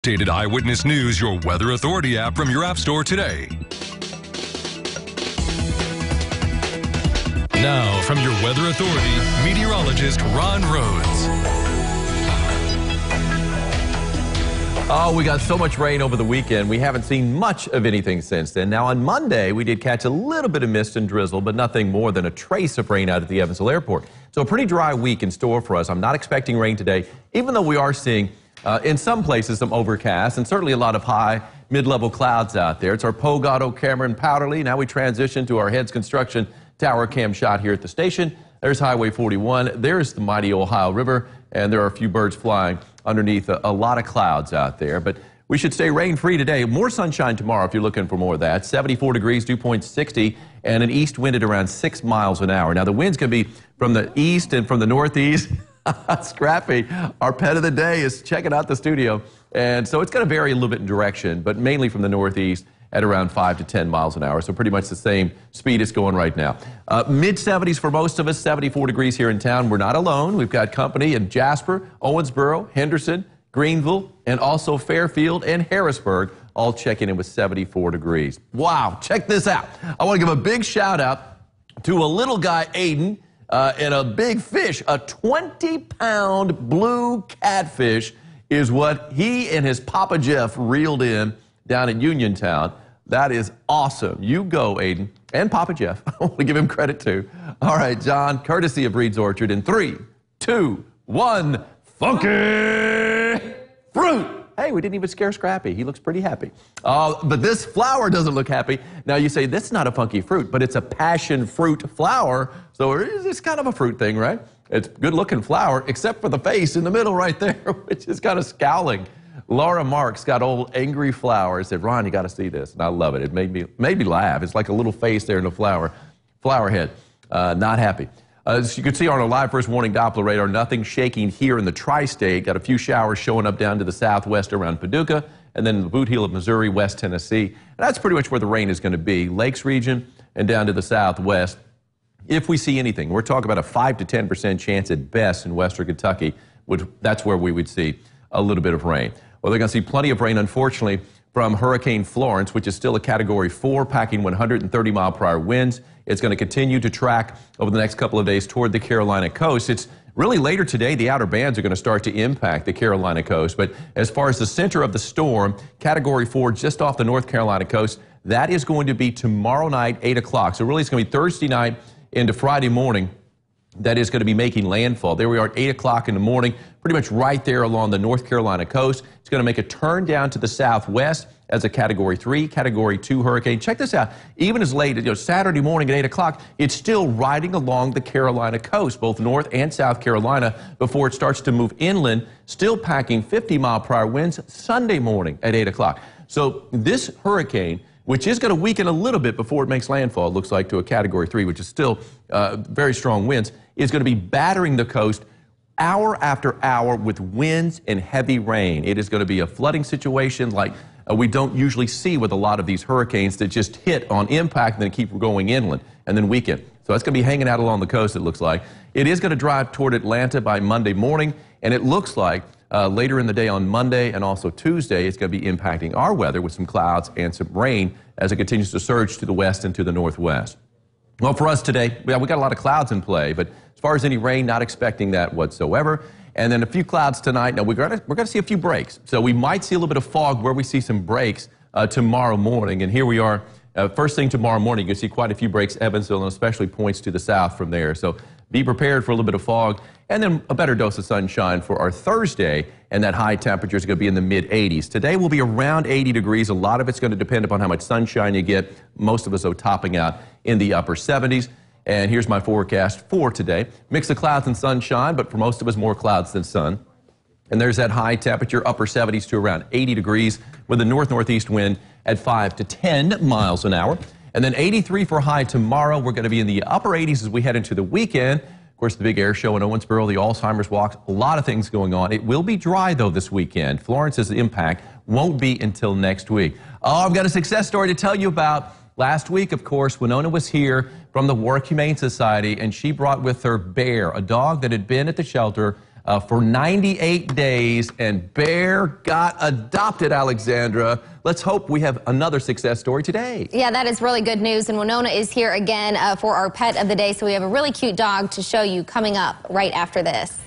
Updated Eyewitness News, your Weather Authority app from your app store today. Now, from your Weather Authority, meteorologist Ron Rhodes. Oh, we got so much rain over the weekend. We haven't seen much of anything since then. Now, on Monday, we did catch a little bit of mist and drizzle, but nothing more than a trace of rain out at the Evansville Airport. So a pretty dry week in store for us. I'm not expecting rain today, even though we are seeing in some places some overcast and certainly a lot of high mid-level clouds out there. It's our Pogato camera in Powderly. Now we transition to our Heads Construction Tower cam shot here at the station. There's Highway 41. There's the mighty Ohio River, and there are a few birds flying underneath a lot of clouds out there. But we should stay rain-free today. More sunshine tomorrow if you're looking for more of that. 74 degrees, dew point 60, and an east wind at around 6 miles an hour. Now, the winds can be from the east and from the northeast. Scrappy, our pet of the day, is checking out the studio. And so it's going to vary a little bit in direction, but mainly from the northeast at around 5 to 10 miles an hour. So pretty much the same speed it's going right now. Mid-70s for most of us, 74 degrees here in town. We're not alone. We've got company in Jasper, Owensboro, Henderson, Greenville, and also Fairfield and Harrisburg, all checking in with 74 degrees. Wow, check this out. I want to give a big shout out to a little guy, Aiden, and a big fish. A 20-pound blue catfish is what he and his Papa Jeff reeled in down in Uniontown. That is awesome. You go, Aiden, and Papa Jeff. I want to give him credit too. All right, John, courtesy of Reed's Orchard in 3, 2, 1, funky fruit. Hey, we didn't even scare Scrappy. He looks pretty happy. But this flower doesn't look happy. Now, you say, that's not a funky fruit, but it's a passion fruit flower. So it's kind of a fruit thing, right? It's a good-looking flower, except for the face in the middle right there, which is kind of scowling. Laura Marks got old angry flower. Said, Ron, you got to see this. And I love it. It made me laugh. It's like a little face there in the flower head. Not happy. As you can see on our live first warning Doppler radar, nothing shaking here in the tri-state. Got a few showers showing up down to the southwest around Paducah, and then the boot heel of Missouri, West Tennessee. And that's pretty much where the rain is going to be. Lakes region and down to the southwest. If we see anything, we're talking about a 5 to 10% chance at best in western Kentucky. That's where we would see a little bit of rain. Well, they're going to see plenty of rain, unfortunately, from Hurricane Florence, which is still a Category 4, packing 130-mile-per-hour winds. It's going to continue to track over the next couple of days toward the Carolina coast. It's really later today, the outer bands are going to start to impact the Carolina coast. But as far as the center of the storm, Category 4 just off the North Carolina coast, that is going to be tomorrow night, 8 o'clock. So really it's going to be Thursday night into Friday morning. That is going to be making landfall. There we are at 8 o'clock in the morning, pretty much right there along the North Carolina coast. It's going to make a turn down to the southwest as a Category 3, Category 2 hurricane. Check this out. Even as late as Saturday morning at 8 o'clock, it's still riding along the Carolina coast, both North and South Carolina, before it starts to move inland, still packing 50-mile-per-hour winds Sunday morning at 8 o'clock. So this hurricane, which is going to weaken a little bit before it makes landfall, it looks like, to a Category 3, which is still very strong winds, is going to be battering the coast hour after hour with winds and heavy rain. It is going to be a flooding situation like we don't usually see with a lot of these hurricanes that just hit on impact and then keep going inland and then weaken. So it's going to be hanging out along the coast, it looks like. It is going to drive toward Atlanta by Monday morning, and it looks like later in the day on Monday and also Tuesday, it's going to be impacting our weather with some clouds and some rain as it continues to surge to the west and to the northwest. Well, for us today, we got a lot of clouds in play, but as far as any rain, not expecting that whatsoever. And then a few clouds tonight. Now, we're going to see a few breaks. So we might see a little bit of fog where we see some breaks tomorrow morning. And here we are. First thing tomorrow morning, you'll see quite a few breaks, Evansville, and especially points to the south from there. So be prepared for a little bit of fog and then a better dose of sunshine for our Thursday. And that high temperature is going to be in the mid-80s. Today will be around 80 degrees. A lot of it's going to depend upon how much sunshine you get. Most of us are topping out in the upper 70s. And here's my forecast for today. Mix of clouds and sunshine, but for most of us, more clouds than sun. And there's that high temperature, upper 70s to around 80 degrees with a north-northeast wind at 5 to 10 miles an hour. And then 83 for high tomorrow. We're going to be in the upper 80s as we head into the weekend. Of course, the big air show in Owensboro, the Alzheimer's walks, a lot of things going on. It will be dry, though, this weekend. Florence's impact won't be until next week. Oh, I've got a success story to tell you about. Last week, of course, Winona was here from the Warwick Humane Society, and she brought with her Bear, a dog that had been at the shelter for 98 days, and Bear got adopted, Alexandra. Let's hope we have another success story today. Yeah, that is really good news. And Winona is here again for our pet of the day. So we have a really cute dog to show you coming up right after this.